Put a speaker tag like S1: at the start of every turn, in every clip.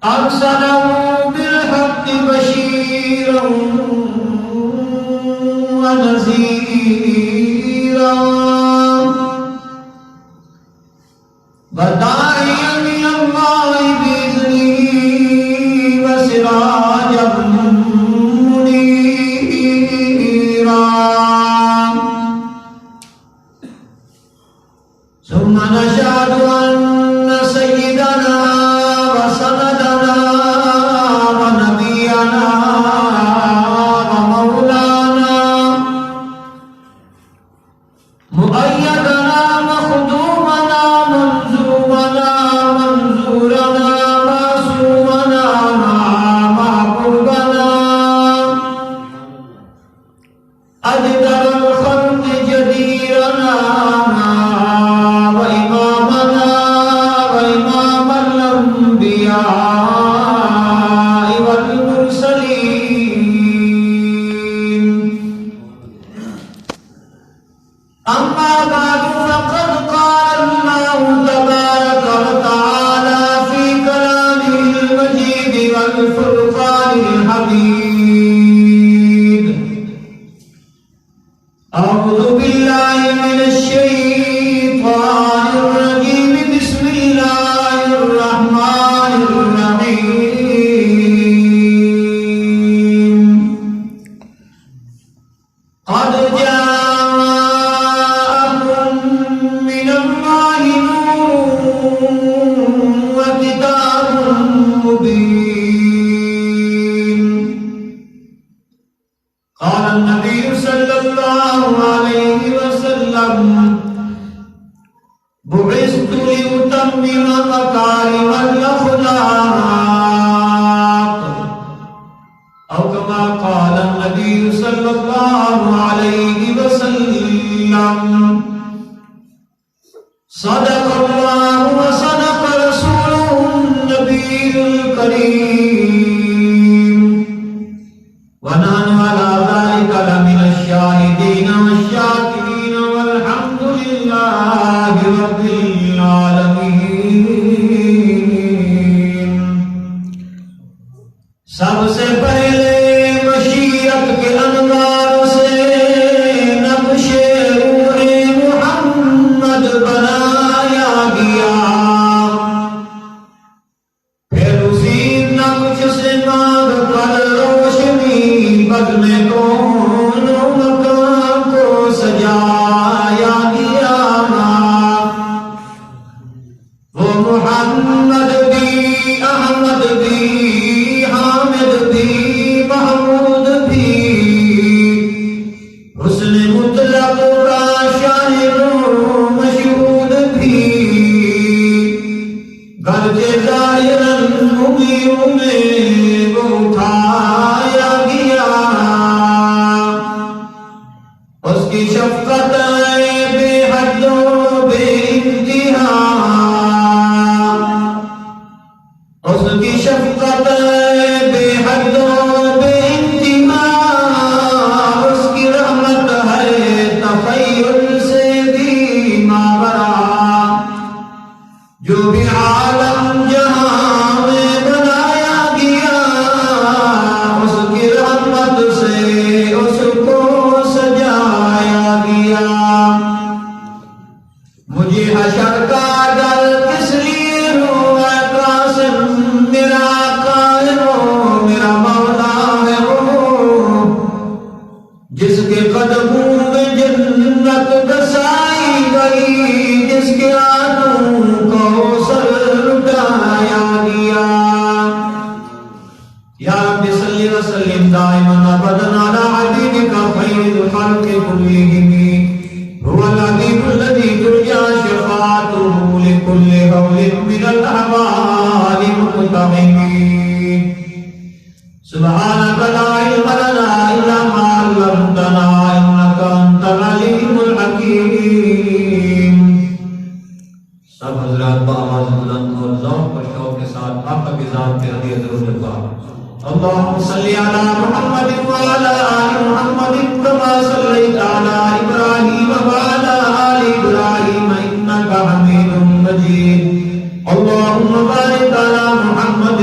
S1: أرسله بالحق بشيرا ونذيرا وداعيا إلى الله بإذنه وسراجا منيرا ثم نشهد أن سيدنا وسندنا ونبينا ومولانا مؤيدنا مخدومنا منزومنا منزورنا معصومنا محبوبنا أجدر الخلق جديرنا وإمامنا وإمام الأنبياء والمرسلين أما بعد فقد قال الله تبارك وتعالى في كلامه المجيد والفرقان الحميد أعوذ بالله من الشيطان الرجيم بسم الله الرحمن الرحيم قد جاءكم من الله نور وكتاب مبين قال النبي صلى الله عليه وسلم بعثت لأتمم مكارم الأخلاق أو كما قال النبي صلى الله عليه وسلم صدق الله وصدق رسوله النبي الكريم ونحن على ذلك لمن الشاهدين والشاكرين والحمد لله رب العالمين سب سے پہلے مشیت کے انوار سے نقش نور محمد بنایا گیا پھر اسی نقش سے مانگ کر روشنی بد میں دونوں مکان کو سجایا گیا وہ محمد بھی احمد بھی حامد بھی محمود بھی حسن مطلق کا شاہد و مشہود بھی گرچہ ظاہراً امیوں میں وہ اٹھایا گیا اس کی شفقت بے حد و بے انتہا اس کی شفقت بے حد و بے انتہا اس کی رحمت ہے تخیل سے بھی ماورا جو بھی عالم جہاں میں بنایا گیا اس کی رحمت سے اس کو سجایا گیا مجھے حشر کا ڈر کس لیے ہو اے قاسم میرا قائم ہو میرا مولا ہے وہ جس کے قدموں میں جنت بسائی گئی جس کے ہاتھوں کو سر لٹایا گیا یا رب صلی وسلم دائما ابدا علی حبیبک خیر الخلق کلہم هو الحبیب الذی ترجى شفاعته لكل هول من الاحوال مقتحم سبحانك لا علم لنا الا ما علمتنا انك انت العلیم الحکیم سب حضرات بآواز بلند اور ذوق و شوق کے ساتھ آپ کی ذات کے لیے درود پاک اللهم صل على محمد وعلى آل محمد كما صليت على إبراهيم وعلى آل إبراهيم إنك حميد مجيد اللهم بارك على محمد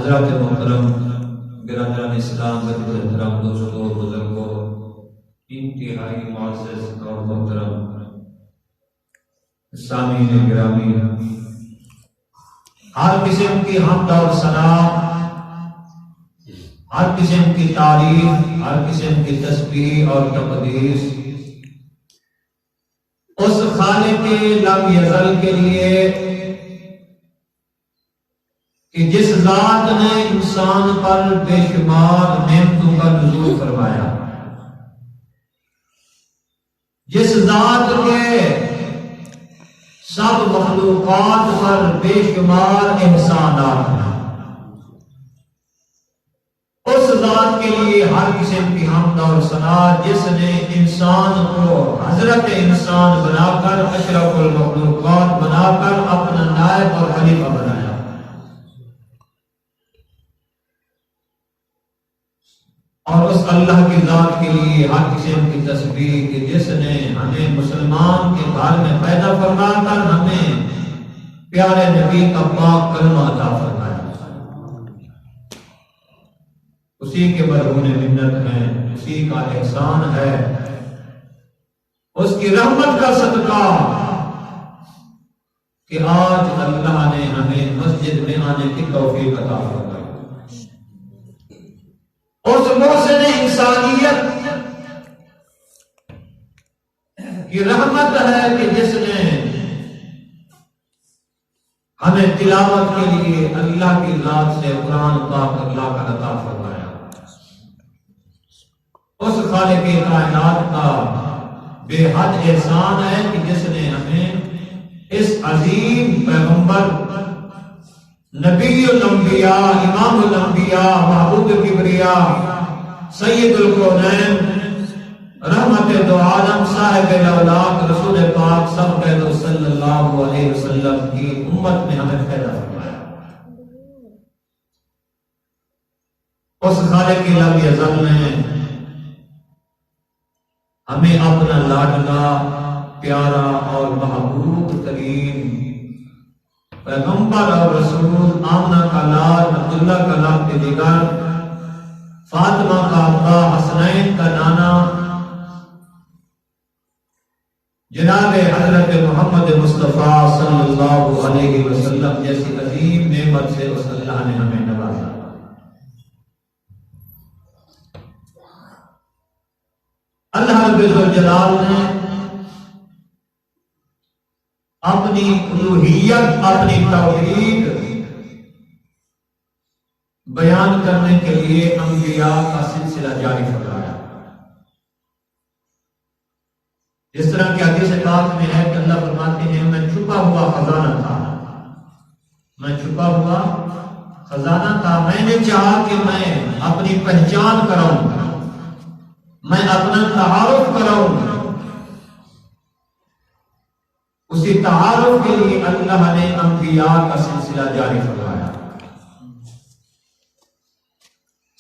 S1: حضرات محترم برادران اسلام و احترام دوستوں بزرگوں انتہائی معزز اور محترم سامعین گرامی، ہر قسم کی حمد اور ثنا، ہر قسم کی تعریف، ہر قسم کی تسبیح اور تقدیس اس خالق لم یزل کے لیے کہ جس ذات نے انسان پر بے شمار نعمتوں کا نزول فرمایا، جس ذات کے سب مخلوقات پر بے شمار احسانات ہیں، اس ذات کے لیے ہر قسم کی حمد اور ثنا جس نے انسان کو حضرت انسان بنا کر اشرف المخلوقات بنا کر اپنا نائب اور خلیفہ بنایا، اور اس اللہ کی ذات کے لیے ہر قسم کی تسبیح کہ جس نے ہمیں مسلمان کے گھر میں پیدا فرما کر ہمیں پیارے نبی کا پاک کلمہ عطا فرمایا، اسی کے مرہون منت ہیں، اسی کا احسان ہے، اس کی رحمت کا صدقہ کہ آج اللہ نے ہمیں مسجد میں آنے کی توفیق عطا فرمائی۔ اس محسن انسانیت کی رحمت ہے کہ جس نے ہمیں تلاوت کے لیے اللہ کی ذات سے قرآن پاک اللہ کا عطا فرمایا۔ اس خالق کائنات کا بے حد احسان ہے کہ جس نے ہمیں اس عظیم پیغمبر نبی الانبیاء، امام الانبیاء، محبوب کبریا، سید الکونین، رحمت دو عالم، صاحب الاولاق، رسول پاک صلی اللہ علیہ وسلم کی امت میں ہمیں پیدا فرمایا۔ اس خالق لم یزل نے ہمیں اپنا لاڈلا، پیارا اور محبوب ترین پیغمبر اور رسول، آمنہ کا لال، عبداللہ کا لال کے دیگر، فاطمہ کا ابا، حسنین کا نانا، جناب حضرت محمد مصطفیٰ صلی اللہ علیہ وسلم جیسی عظیم نعمت سے اس اللہ نے ہمیں نوازا۔ اللہ رب الجلال نے اپنی الوہیت، اپنی توحید بیان کرنے کے لیے انبیاء کا سلسلہ جاری فرمایا۔ جس طرح کی حدیث پاک میں ہے کہ اللہ فرماتے ہیں میں چھپا ہوا خزانہ تھا، میں چھپا ہوا خزانہ تھا، میں نے چاہا کہ میں اپنی پہچان کراؤں، میں اپنا تعارف کراؤں، اسی تعارف کے لیے اللہ نے انبیاء کا سلسلہ جاری فرمایا۔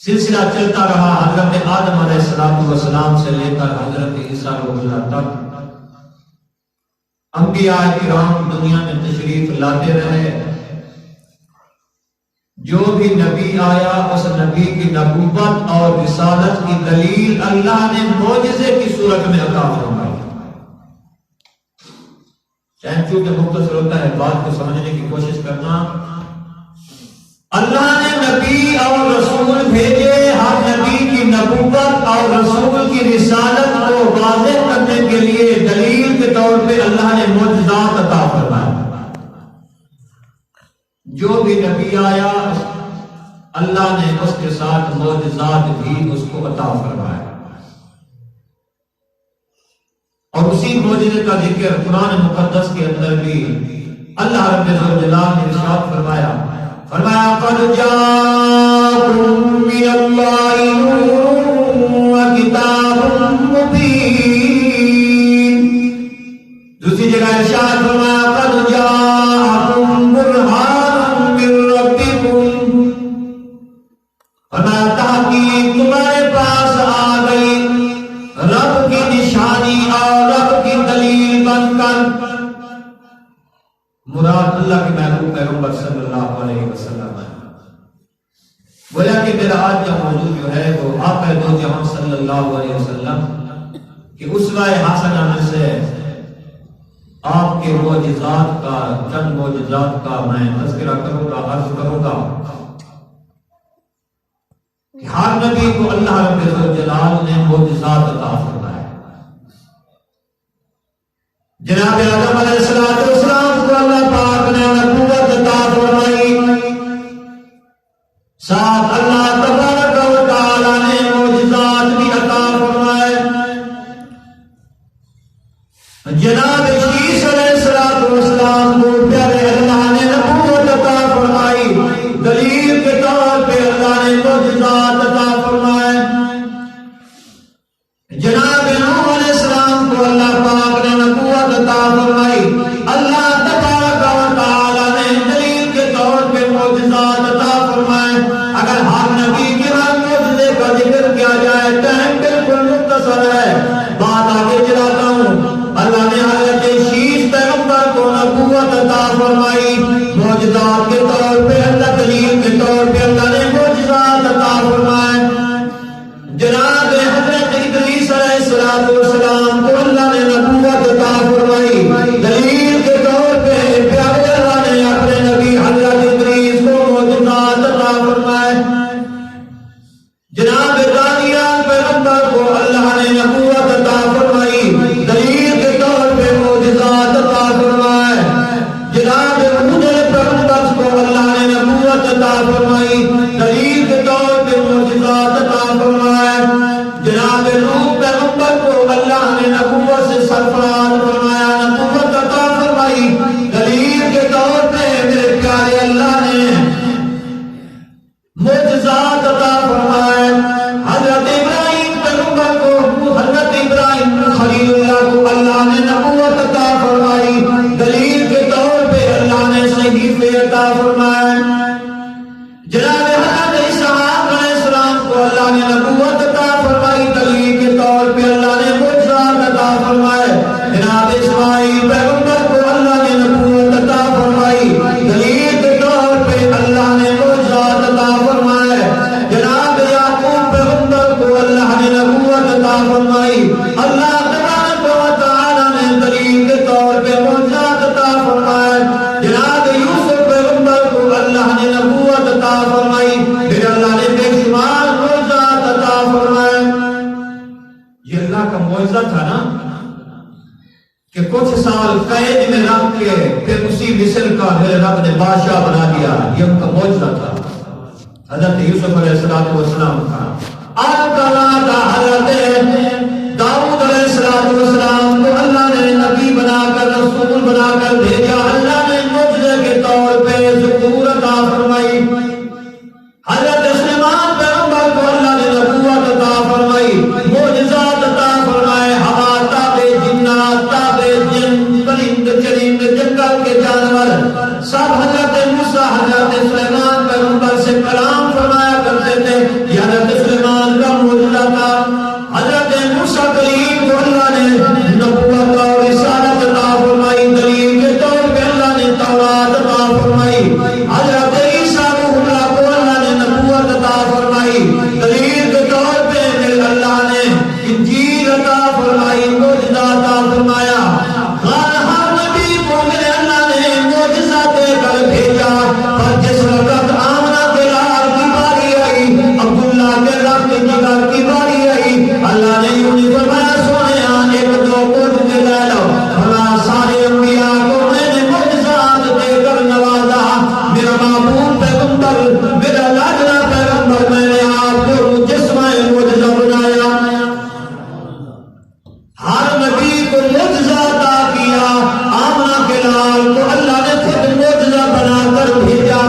S1: سلسلہ چلتا رہا حضرت آدم علیہ السلام سے لے کر حضرت عیسیٰ روح اللہ تک، انبیاء کرام دنیا میں تشریف لاتے رہے، جو بھی نبی آیا اس نبی کی نبوت اور رسالت کی دلیل اللہ نے معجزے کی صورت میں عطا فرمائی۔ چونکہ مختصر ہوتا ہے، بات کو سمجھنے کی کوشش کرنا۔ اللہ نے نبی اور رسول بھیجے، ہر نبی کی نبوت اور رسول کی رسالت کو واضح کرنے کے لیے دلیل کے طور پہ اللہ نے معجزات عطا فرمائے۔ جو بھی نبی آیا اللہ نے اس کے ساتھ معجزات بھی اس کو عطا فرمایا، اور اسی معجزے کا ذکر قرآن مقدس کے اندر بھی اللہ رب الجلال نے ارشاد فرمایا قَدْ جَاءَكُم مِّنَ اللَّهِ نُورٌ وَكِتَابٌ مُّبِينٌ۔ دوسری جگہ ارشاد فرمایا قَدْ جَاءَكُم بُرْهَانٌ مِّن رَّبِّكُمْ، فرمایا تحقیق تمہارے پاس آ گئی رب کی نشانی اور رب کی دلیل بن کر۔ مراد اللہ کے محبوب پیغمبر صلی اللہ علیہ وسلم ہے۔ گویا کہ میرا آج کا موضوع جو ہے وہ آقا دو جہاں صلی اللہ علیہ وسلم کہ اسوہ حسنہ میں سے آپ کے معجزات کا چند معجزات کا میں تذکرہ کروں گا، عرض کروں گا کہ ہر نبی کو اللہ رب الجلال نے معجزات عطا فرمایا۔ جناب آدم علیہ السلام کو اللہ پاک نے نبوت عطا فرمائی، ساتھ اللہ تبارک و تعالی نے معجزات بھی عطا فرمائے۔ جناب عیسیٰ علیہ السلام کو پیارے اللہ نے نبوت عطا فرمائی، دلیل کے طور پہ اللہ نے معجزات عطا فرمائے۔ جناب نوح علیہ السلام کو اللہ پاک نے نبوت عطا فرمائی، اللہ تبارک و تعالی نے دلیل کے طور پہ معجزات عطا فرمائے۔ اگر ہر نبی کے ہر معجزے کا ذکر کیا جائے ٹائم بالکل مختصر ہے، بات آگے چلاتا ہوں۔ اللہ نے حضرت شیش پیغمبر کو نبوت عطا فرمائی، معجزات کے طور پہ اللہ دلیل کے طور پہ اللہ نے معجزات عطا فرمائے۔ جناب حضرت ادریس علیہ السلام کو اللہ نے نبوت عطا فرمائی، دلیل کے طور پہ پیارے اللہ نے اپنے نبی حضرت ادریس کو معجزات عطا فرمائے۔ جناب دانیال پیغمبر کو اللہ نے نبوت عطا فرمائی، دلیل کے طور پہ معجزات عطا فرمائے۔ جناب ہود پیغمبر کو اللہ نے نبوت عطا فرمائی، دلیل کے طور پہ معجزات عطا فرمائے۔ جناب لوط پیغمبر کو اللہ نے نبوت سے سرفراز فرمایا، نبوت عطا فرمائی، دلیل کے طور پہ میرے پیارے اللہ نے معجزات عطا فرمائے۔ حضرت ابراہیم پیغمبر کو، حضرت ابراہیم خلیل اللہ کو اللہ نے نبوت عطا فرمائی، دلیل کے طور پہ اللہ نے صحیفے عطا فرمائے۔ جناب حضرت اسحاق علیہ السلام کو اللہ نے نبوت عطا فرمائی، دلیل کے طور پہ اللہ نے معجزات عطا فرمائے۔ جناب اسماعیل پیغمبر کو اللہ نے نبوت عطا فرمائی، دلیل کے طور پہ اللہ نے معجزات عطا فرمائے۔ جناب یعقوب پیغمبر کو اللہ نے نبوت عطا فرمائی، اللہ تبارک و تعالی نے دلیل کے طور پہ معجزات عطا فرمائے۔ جناب یوسف پیغمبر کو اللہ نے نبوت عطا فرمائی، پھر اللہ نے بے شمار معجزات عطا فرمائے۔ یہ اللہ کا معجزہ تھا نا کہ کچھ سال قید میں رکھ کے پھر اسی مصر کا میرے رب نے بادشاہ بنا دیا، یہ ان کا معجزہ تھا حضرت یوسف علیہ السلام کا۔ آپ کا نام تھا حضرت داؤد علیہ السلام کو اللہ نے نبی بنا کر رسول بنا کر بھیجا، اللہ نے معجزے کے طور پہ ظہور عطا فرمائی۔ حضرت سلیمان پیغمبر کو اللہ نے نبوت عطا فرمائی، معجزات عطا فرمائے، ہوا تابع جنات تابع جن پرند چرند جنگل کے جانور سب حضرت موسیٰ حضرت سلیمان پیغمبر سے کلام فرمایا کرتے تھے، یہ حضرت سلیمان کا معجزہ تھا۔ حضرت موسیٰ کلیم کو اللہ نے نبوت اور رسالت عطا فرمائی، دلیل کے طور پہ اللہ نے تورات عطا فرمائی۔ حضرت عیسیٰ روح اللہ کو اللہ نے نبوت عطا فرمائی، دلیل کے طور پہ اللہ نے انجیل عطا فرمائی، معجزہ عطا فرمایا۔ ہر نبی کو میرے اللہ نے معجزہ دے کر بھیجا، اور جس وقت آمنہ کے لال کی باری آئی، عبداللہ کے رب کی جگر کی باری آئی، اللہ نے یوں نہیں فرمایا سونیا ایک دو معجزے لے لو، ہمارا سارے انبیاء کو میں نے معجزات دے کر نوازا۔ میرا محبوب پیغمبر، میرا لاڈلا پیغمبر، میں نے آپ کو مجسمہ معجزہ بنایا۔ ہر نبی کو معجزہ عطا کیا، آمنہ کے لال کو اللہ نے خود معجزہ بنا کر بھیجا۔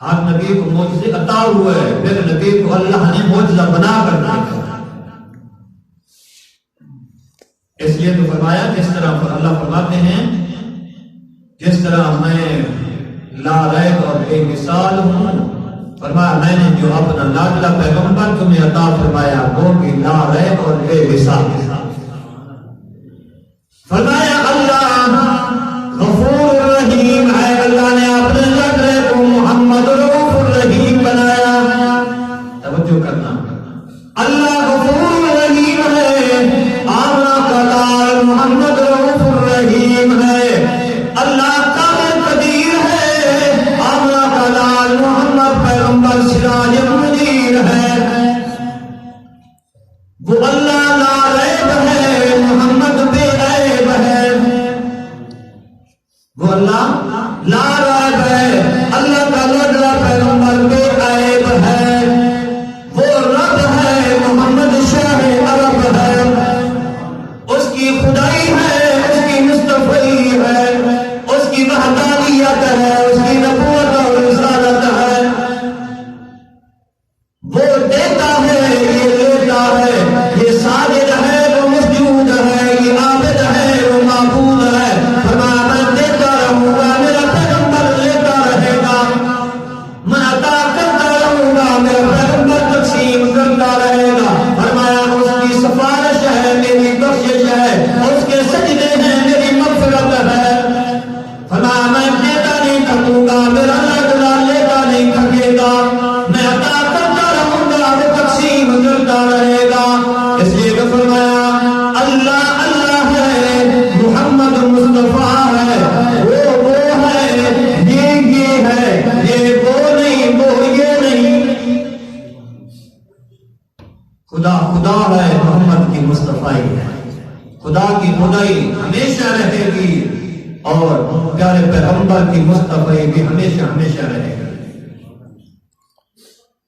S1: ہر نبی کو معجزے عطا ہوئے، پھر نبی کو اللہ نے معجزہ بنا کر بھیجا۔ اس لیے تو فرمایا جس طرح اللہ فرماتے ہیں جس طرح میں لا ریب اور بے مثال ہوں، فرمایا میں نے جو اپنا لاڈلا پیغمبر تمہیں عطا فرمایا وہ بھی لا ریب اور بے مثال۔ فرمایا اللہ غفور رحیم ہے، اللہ نے اپنے لاڈلے کو ہے، اس کی نبوت اور رسالت ہے، وہ دیتا ہے، یہ لیتا ہے، یہ ساجد ہے، وہ مسجود ہے، یہ عابد ہے، وہ معبود ہے۔ فرمایا میں دیتا رہوں گا، میرا پیغمبر لیتا رہے گا، میں عطا کرتا رہوں گا، میرا پیغمبر تقسیم کرتا رہے گا۔ فرمایا اس کی سفارش ہے، میری بخشش ہے، اس کے سجدے ہیں، میری مغفرت ہے۔ فرمایا میں دیتا نہیں تھکوں گا، میرا اللہ لیتا نہیں تھکے گا، میں عطا کرتا رہوں گا، وہ تقسیم کرتا رہے گا۔ اس لیے کہ فرمایا اللہ اللہ ہے، محمد مصطفیٰ ہے، وہ ہے، یہ ہے، یہ وہ نہیں، وہ یہ نہیں۔ خدا خدا ہے، محمد کی مصطفیٰ ہے، خدا کی خدائی ہمیشہ رہے گی، اور پیارے پیغمبر کی مصطفی بھی ہمیشہ ہمیشہ رہے گی۔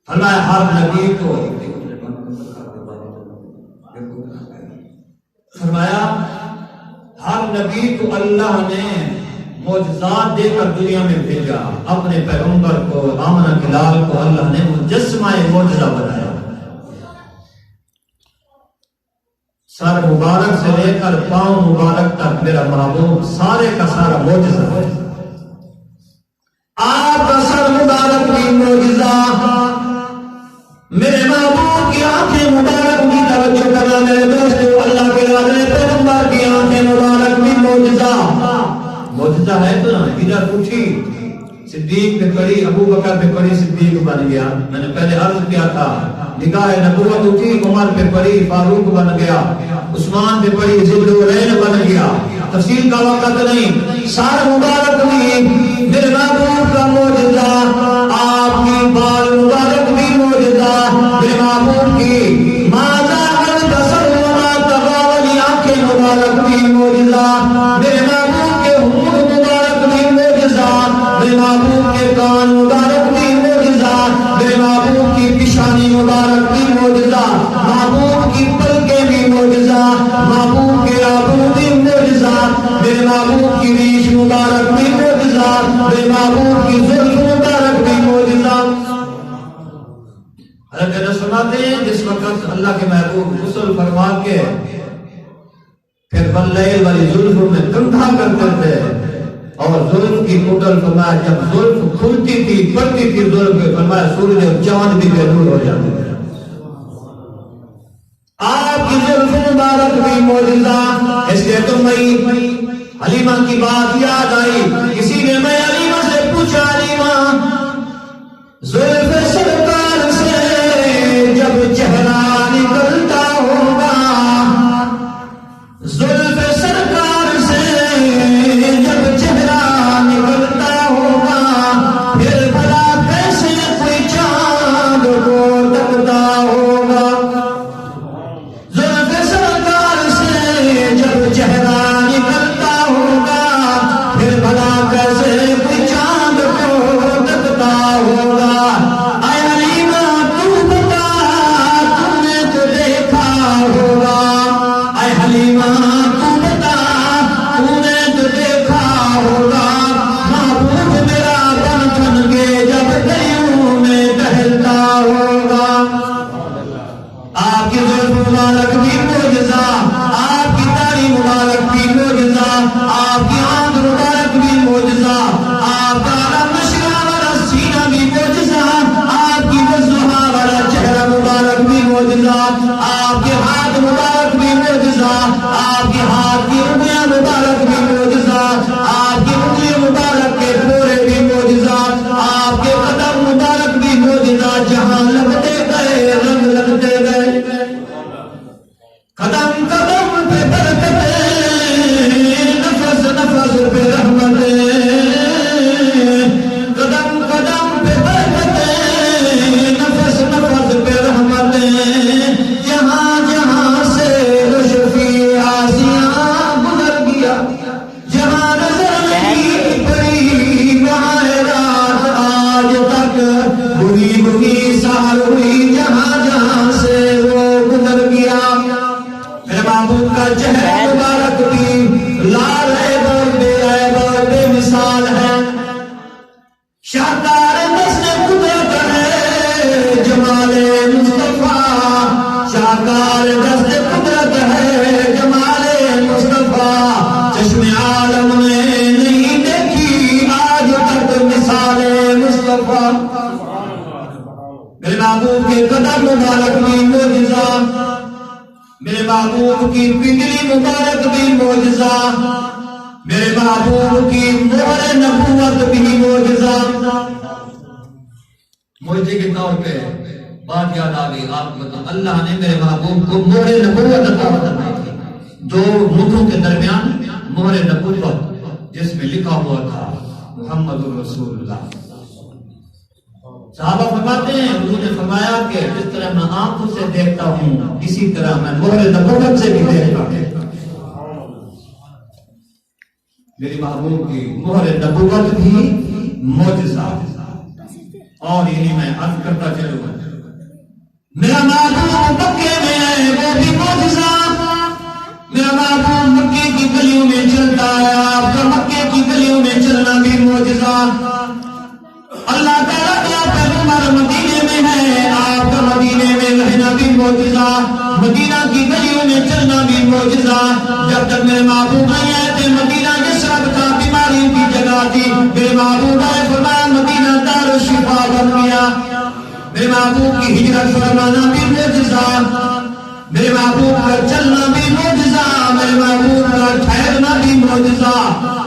S1: فرمایا ہر نبی کو، فرمایا ہر نبی کو اللہ نے معجزات دے کر دنیا میں بھیجا، اپنے پیغمبر کو آمنہ بلال کو اللہ نے مجسمہ معجزہ بنایا۔ سر مبارک سے لے کر پاؤں مبارک تک میرا محبوب سارے کا سارا معجزہ ہے۔ آپ کا سر مبارک بھی معجزہ، میرے محبوب کی آنکھیں مبارک بھی، توجہ کرنا میرے دوستو، اللہ کے لازم پیغمبر کی آنکھیں مبارک بھی معجزہ۔ معجزہ ہے تو نا، ادھر اٹھی صدیق پہ پڑی، ابو بکر پہ پڑی، صدیق بن گیا۔ میں نے پہلے عرض کیا تھا، نگاہ نبوت اٹھی، عمر پہ پڑی، فاروق بن گیا، عثمان پہ پڑی، ذوالنورین بن گیا۔ تفصیل کا وقت نہیں، سار مبارک بھی میرے محبوب کا معجزہ، آپ کی بال مبارک بھی معجزہ، میرے محبوب کی ماذا البصر وما طغى والی آنکھیں مبارک بھی معجزہ، میرے محبوب کے ہونٹ مبارک بھی معجزہ، میرے محبوب کے کان مبارک بھی معجزہ، میرے محبوب کی پیشانی مبارک بھی معجزہ، محبوب کی پلکیں بھی معجزہ، محبوب کے آبرو بھی معجزہ، میرے محبوب کی ریش مبارک بھی معجزہ، میرے محبوب کی زلف مبارک بھی معجزہ۔ حضرت سناتے ہیں جس وقت اللہ کے محبوب غسل فرما کے پھر باللیل والی زلف میں کندھا کرتے تھے، اور زلف کی کٹل، فرمایا جب زلف کھلتی تھی پڑتی تھی زلف، فرمایا سورج اور چاند بھی بے نور ہو جاتے تھے۔ آپ کی زلف مبارک بھی معجزہ۔ اس لیے تو میں حلیمہ کی بات یاد آئی، کسی نے میں حلیمہ سے پوچھا، حلیمہ زلف سرکار سے جب چہرہ نکلتا ہوگا، زلف سرکار سے جب چہرہ نکلتا ہوگا، پھر بھلا کیسے کوئی چاند کو تکتا ہوگا۔ زلف سرکار سے جب چہرہ نکلتا ہوگا، پھر بھلا کیسے کوئی شاہکار دست قدرت ہے جمال مصطفیٰ، شاہکار دست قدرت ہے جمال مصطفیٰ، چشم عالم نے نہیں دیکھی آج تک مثال مصطفیٰ۔ میرے محبوب کے قدم مبارک بھی معجزہ، میرے محبوب کی پنڈلی مبارک بھی معجزہ، میرے محبوب کی مہر نبوت بھی معجزہ۔ معجزے کے طور پہ بات یاد آ گئی، آپ بتا اللہ نے میرے محبوب کو مہر نبوت عطا فرمائی تھی، دو ملکوں کے درمیان مہر نبوت جس میں لکھا ہوا تھا محمد رسول اللہ۔ صحابہ فرماتے ہیں حضور نے فرمایا کہ جس طرح میں آنکھوں سے دیکھتا ہوں اسی طرح میں مہر نبوت سے بھی دیکھتا ہوں۔ میری محبوب کی مہر نبوت بھی معجزہ، اور یہی میں عرض کرتا چلوں میرا محبوب مکے میں ہے وہ بھی معجزہ، میرا محبوب مکے کی گلیوں میں چلتا ہے، آپ کا مکے کی گلیوں میں چلنا بھی معجزہ۔ اللہ تعالیٰ کا پیغمبر مدینے میں ہے، آپ کا مدینے میں رہنا بھی معجزہ، مدینہ کی گلیوں میں چلنا بھی معجزہ۔ جب تک میرے محبوب نہیں آئے تھے مدینہ یثرب تھا، بیماری کی جگہ تھی، میرے محبوب آئے فرمایا مدینہ دار الشفا بن گیا۔ میرے محبوب کی ہجرت فرمانا بھی معجزہ، میرے محبوب کا چلنا بھی معجزہ، میرے محبوب کا ٹھہرنا بھی معجزہ،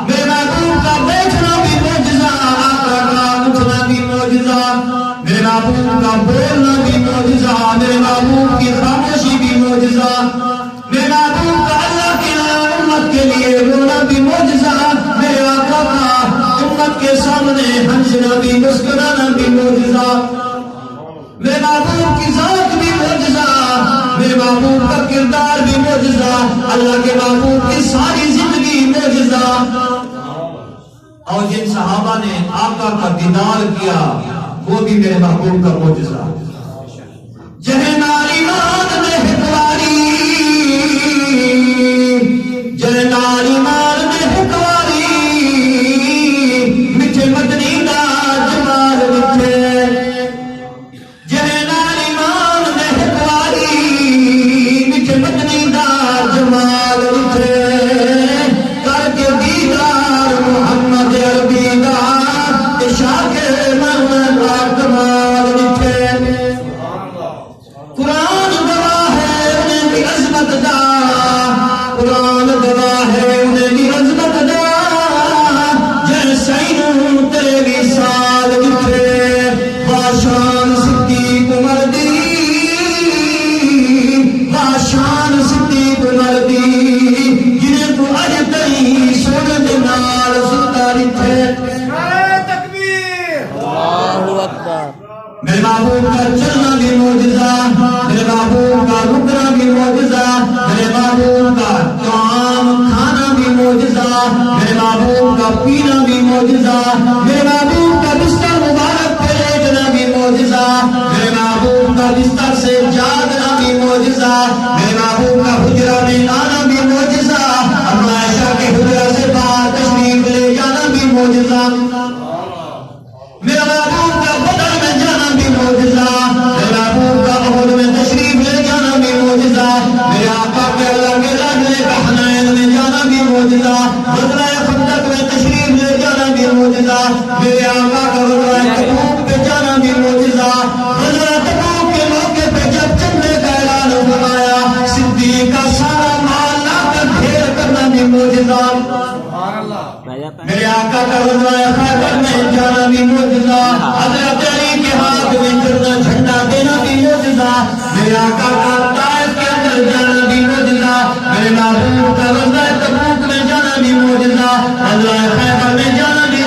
S1: میرے محبوب کا بیٹھنا بھی معجزہ، آقا کا اٹھنا بھی معجزہ، میرے محبوب کا بولنا بھی معجزہ، میرے محبوب کی خاموشی بھی معجزہ، میرے محبوب کا اللہ کے امت کے لیے رونا بھی معجزہ، میرے آقا کا امت کے سامنے ہنسنا بھی مسکرانا بھی معجزہ، میرے محبوب کی ذات بھی معجزہ، میرے محبوب کا کردار بھی معجزہ، اللہ کے محبوب کی ساری زندگی معجزہ۔ اور جن صحابہ نے آقا کا دیدار کیا وہ بھی میرے محبوب کا معجزہ۔ جہے ناری مان میں حکواری، جہے ناری مان میں حکواری، مٹھے مدنی دا جمال مٹھے، جہے ناری مان میں حکواری، مٹھے مدنی دا جمال مٹھے، کر کے دیدار محمد عربی دا عشاق محمد کا کمال مٹھے۔ قرآن گواہ ہے انہیں بھی عظمت دا، قرآن گواہ ہے انہیں بھی عظمت دا، جیسے ہوں تیرے بھی سال مٹھے، باشان صدیق عمر دی، باشان صدیق عمر دی، جنہیں کو اج تئی سونے دے نال ستا رکھے۔ میرے محبوب کا چلنا بھی معجزہ، میرے محبوب کا رکنا بھی معجزہ، میرے محبوب کا طعام کھانا بھی معجزہ، میرے محبوب کا پینا بھی معجزہ، میرے محبوب کا بستر مبارک پہ لیٹنا بھی معجزہ، میرے محبوب کا بستر سے جاگنا بھی معجزہ، میرے محبوب کا حجرہ میں آنا بھی معجزہ، اما عائشہ کے حجرہ سے باہر تشریف لے جانا بھی معجزہ، میرا محبوب کا بدر میں جانا بھی معجزہ، میرے محبوب کا احد میں تشریف لے جانا بھی معجزہ، میرے آقا کے اللہ کے لاڈلے کا حنین میں جانا بھی معجزہ، غزوہ خندق میں تشریف لے جانا بھی معجزہ، میرے آقا کا غزوہ تبوک پہ جانا بھی معجزہ، غزوہ تبوک کے موقع پہ جب چندے کا اعلان فرمایا صدیق کا سارا مال لا کر ڈھیر کرنا بھی معجزہ، میرے آقا کا غزوہ خیبر میں جانا بھی معجزہ، حضرت علی کے ہاتھ میں چلنا جھنڈا دینا بھی معجزہ، میرے آقا کا طائف کے اندر جانا بھی معجزہ، میرے محبوب کا غزوہ تبوک میں جانا بھی معجزہ، غزوہ خیبر میں جانا بھی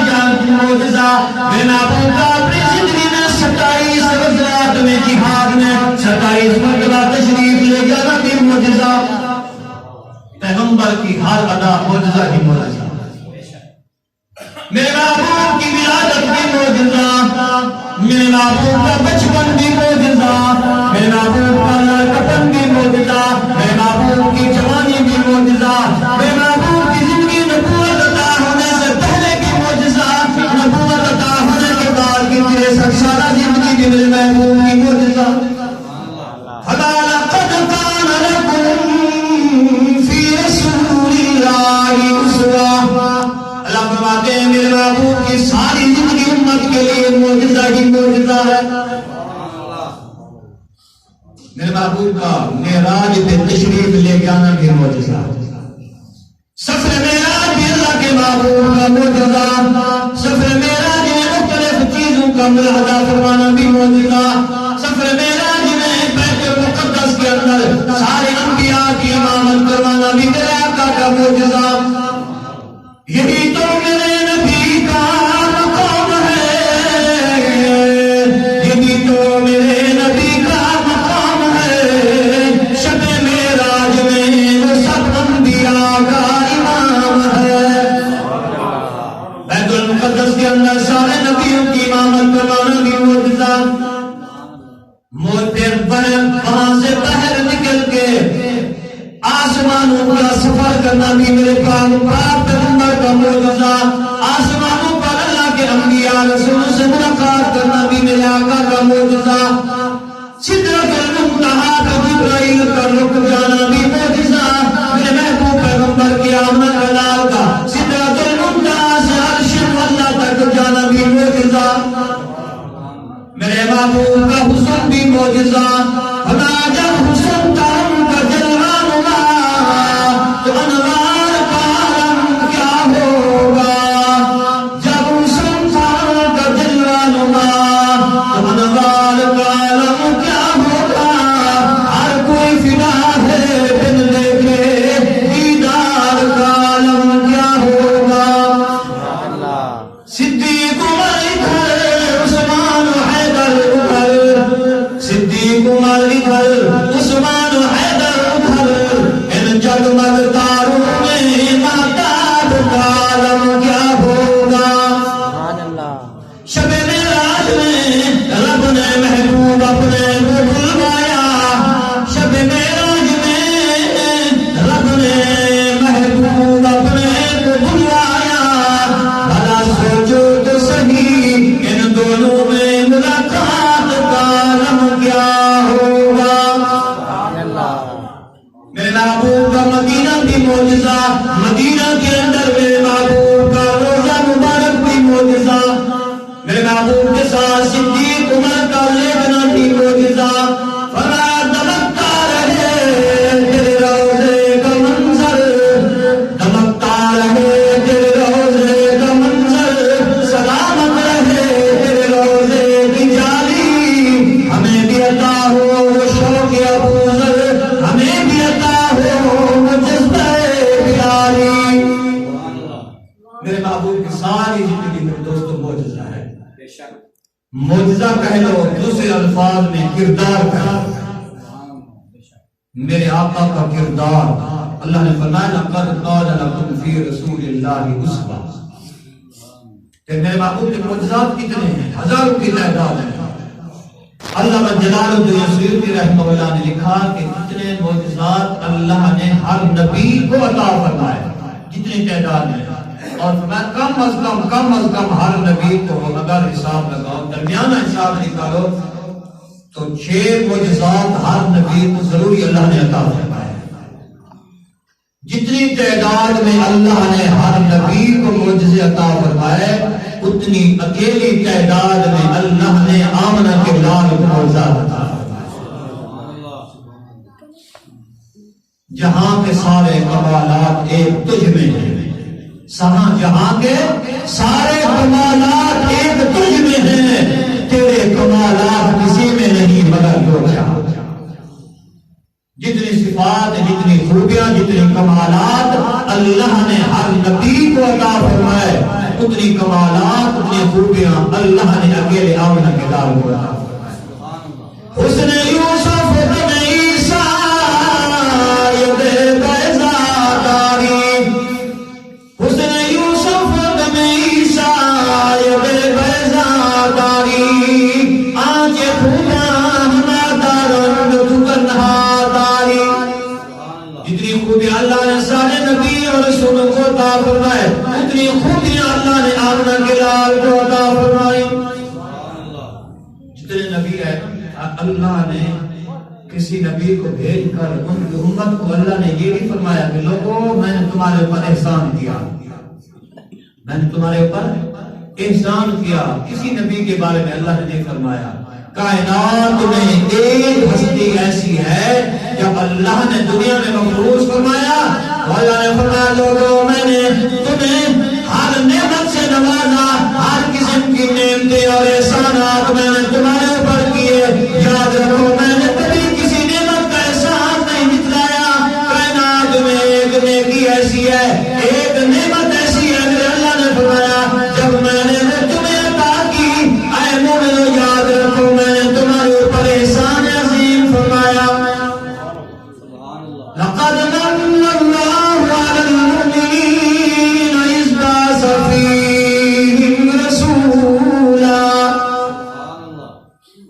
S1: معجزہ، میرے محبوب کا اپنی زندگی میں 27 غزوات میں جہاد میں 27 مرتبہ تشریف لے جانا بھی معجزہ۔ پیغمبر کی ہر ادا معجزہ ہی معجزہ، میرے محبوب کی ولادت بھی معجزہ، میرے محبوب کا بچپن بھی معجزہ، میرے محبوب کا لڑکپن بھی معجزہ، میرے محبوب کی جوانی بھی معجزہ، میرے محبوب کی زندگی نبوت عطا ہونے سے پہلے کی معجزہ، نبوت عطا ہونے کے کی ساری زندگی امت کے لیے معجزہ ہی معجزہ ہے۔ میرے محبوب کا معراج پہ تشریف لے کے آنا بھی معجزہ، سفر معراج بھی اللہ کے محبوب کا معجزہ، سفر معراج میں مختلف چیزوں کا ملاحظہ فرمانا بھی معجزہ، سفر معراج میں بیت المقدس کے اندر سارے انبیاء کی امامت کروانا بھی میرے آقا کا معجزہ۔ یہی تو میرے نبی کا مقام ہے، یہی تو میرے نبی کا مقام ہے، شب معراج میں وہ سب انبیاء کا امام ہے۔ بیت المقدس کے اندر سارے نبیوں کی امامت کروانا بھی معجزہ، وہاں سے باہر نکل کے آسمانوں کا سفر کرنا بھی میرے پاک پیغمبر کا معجزہ، آسمانوں پر اللہ کے انبیاء رسول سے ملاقات کرنا بھی میرے آقا کا معجزہ، سدرۃ المنتہا پہ جبرائیل کا رک جانا بھی معجزہ، میرے محبوب پیغمبر کی آمد حلال کا سدرۃ المنتہا سے عرش اللہ تک جانا بھی معجزہ، میرے محبوب کا حسن بھی معجزہ، خدا جب حسن کا ان کا جلوہ نما تو انوار کا عالم کیا ہوگا، جب حسن کا ان کا جلوہ نما تو انوار کا عالم کیا ہوگا، ہر کوئی فدا ہے بن دیکھے دیدار کا عالم کیا ہوگا۔ صدیق عمر ادھر عثمان حیدر ادھر، صدیق عمر ادھر عثمان حیدر ادھر، ان جگمگ تاروں میں مہتاب کا عالم کیا ہوگا۔ شب معراج میں رب نے محبوب اپنے کو بلوایا، شب معراج میں رب نے محبوب اپنے کو بلوایا، بھلا سوچو تو صحیح ان دونوں میں ملاقات کا عالم کیا ہوگا۔ میرے محبوب کا مدینہ بھی معجزہ، مدینہ کے اندر میرے محبوب کا روزہ مبارک بھی معجزہ، میرے محبوب کے ساتھ صدیق عمر کا لینا بھی معجزہ، فرمایا دمکتا رہے تیرے روزے کا منظر، دمکتا رہے تیرے روزے کا منظر، سلامت رہے تیرے روزے کی جالی، ہمیں بھی عطا ہو وہ شوق ابوذر، ہمیں بھی عطا ہو وہ جذبہ بلالی۔ میرے محبوب کی ساری زندگی میں دوستوں معجزہ ہے، معجزہ کہہ لو، دوسرے الفاظ میں کردار کہہ لو، میرے آقا کا کردار، اللہ نے فرمایا لقد کان لکم فی رسول اللہ اسوہ، کہ میرے محبوب کے معجزات کتنے ہیں، ہزاروں کی تعداد ہے۔ اللہ جلال الدین سیوطی رحمہ اللہ نے لکھا کہ جتنے معجزات اللہ نے ہر نبی کو عطا فرمائے، جتنی تعداد ہے، اور فرمایا کم از کم ہر نبی کو اگر حساب لگاؤ، درمیانہ حساب نکالو تو 6 معجزات ہر نبی کو ضروری اللہ نے عطا فرمائے۔ جتنی تعداد میں اللہ نے ہر نبی کو معجزے عطا فرمائے، اتنی اکیلی تعداد میں اللہ نے آمنہ کے لال کو معجزات عطا فرمائے۔ جہاں کے سارے کمالات ایک تجھ میں ہیں، جہاں کے سارے کمالات ایک تجھ میں ہیں، تیرے کمالات کسی میں نہیں مگر جو چاہو۔ جتنی صفات، جتنی خوبیاں، جتنی کمالات اللہ نے ہر نبی کو عطا فرمائے، اتنی کمالات، اتنی خوبیاں اللہ نے اکیلے آمنہ کے لال کو عطا فرمائے۔ حسن یوسف بن عیسیٰ یہ بیضا داری، حسن یوسف بن عیسیٰ یہ بیضا داری، آنچ خوبیاں ہمارا رنگ دکنہا داری۔ جتنی خوبیاں اللہ نے سارے نبی اور رسولوں کو عطا فرمائے، اتنی خوبیاں اللہ نے آمنہ کے لال کو عطا فرمائی۔ جتنے نبی ہیں اللہ نے کسی نبی کو بھیج کر ان کی امت کو اللہ نے یہ بھی فرمایا کہ لوگوں میں نے تمہارے اوپر احسان کیا، میں نے تمہارے اوپر احسان کیا کسی نبی کے بارے میں اللہ نے نہیں فرمایا کائنات میں ایک ہستی ایسی ہے جب اللہ نے دنیا میں مفروض فرمایا اللہ نے فرمایا لوگوں میں نے تمہیں ہر نعمت سے نوازا ہر قسم کی نعمتیں اور احسانات میں نے تمہارے اوپر کیے یاد رکھو میں نے کبھی کسی نعمت کا احسان نہیں جتلایا کائنات میں ایک نیکی ایسی ہے ایک نعمت ایسی ہے کہ اللہ نے فرمایا جب میں نے تمہیں عطا کی اے مومنو یاد رکھو میں نے تمہارے اوپر احسان عظیم فرمایا لقد من اللہ علی المؤمنین اذ بعث فیہم رسولا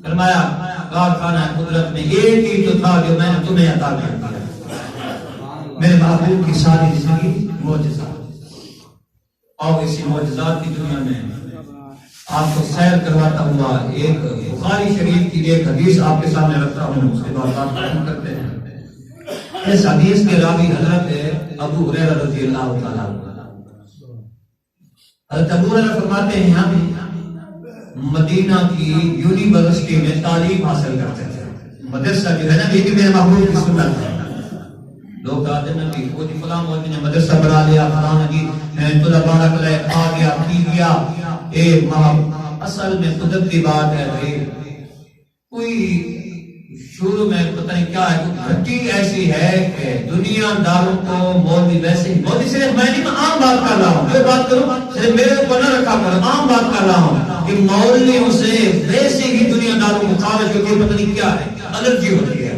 S1: فرمایا کارخانہ قدرت میں ایک ہی تو تھا جو میں نے تمہیں عطا کیا میرے محبوب کی ساری زندگی معجزات اور اسی معجزات کی دنیا میں آپ کو سیر کرواتا ہوا ایک بخاری شریف کی ایک حدیث آپ کے سامنے رکھتا ہوں اس کے بعد بات ختم کرتے ہیں اس حدیث کے راوی حضرت ابو ہریرہ رضی اللہ تعالیٰ حضرت ابو ہریرہ فرماتے ہیں ہم مدینہ کی یونیورسٹی میں تعلیم حاصل کرتے تھے مدرسہ جو ہے نا یہ بھی میرے محبوب کی سنت ہے لوگ آتے ہیں کہ وہ جی فلاں موجود نے مدرسہ بنا لیا فلاں جی طلباء رکھ لے آ گیا کی گیا اصل میں قدرتی بات ہے بھائی کوئی شروع میں پتہ نہیں کیا ہے گھٹی ایسی ہے کہ دنیا داروں کو مولوی ویسے ہی مولوی صرف میں نہیں عام بات کر رہا ہوں میں بات کروں صرف میرے اوپر نہ رکھا کر عام بات کر رہا ہوں کہ مولویوں سے ویسے ہی دنیا داروں کو خارج ہو کے پتہ نہیں کیا ہے الرجی ہوتی ہے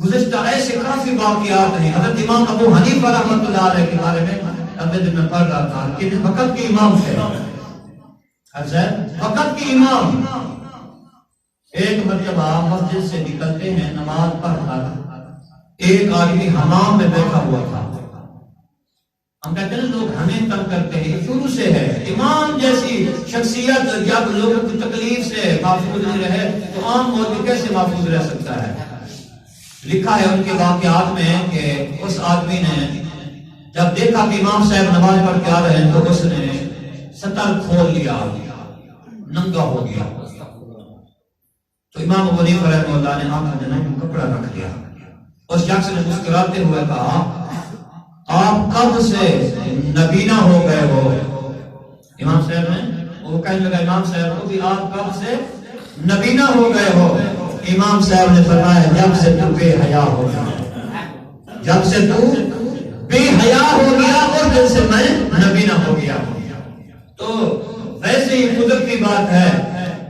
S1: گزشتہ ایسے کافی واقعات ہیں حضرت امام ابو حنیفہ رحمۃ اللہ علیہ کے بارے میں اب میں پڑھ رہا تھا کہ وقت کے امام تھے وقت کے امام ایک مرتبہ مسجد سے نکلتے ہیں نماز پڑھ کر ایک آدمی حمام میں بیٹھا ہوا تھا ہم کہتے ہیں لوگ ہمیں تنگ کرتے ہیں شروع سے ہے امام جیسی شخصیت جب لوگوں کی تکلیف سے محفوظ نہیں رہے تو عام مولوی کیسے محفوظ رہ سکتا ہے لکھا ہے ان کے واقعات میں کہ اس آدمی نے جب دیکھا کہ امام صاحب نماز پڑھ کے آ رہے ہیں تو اس نے سطر کھول لیا ننگا ہو گیا تو امام ابو حنیفہ رحمہ اللہ نے آنکھ میں کپڑا رکھ دیا اس شخص نے مسکراتے ہوئے کہا آپ کب سے نبینا ہو گئے ہو امام صاحب نے وہ کہنے لگا امام صاحب کو کہ آپ کب سے نبینا ہو گئے ہو امام صاحب نے فرمایا جب سے تو بے حیا ہو گیا جب سے تو بے حیا ہو گیا اور جب سے میں نبینا ہو گیا تو ویسے ہی قدرتی بات ہے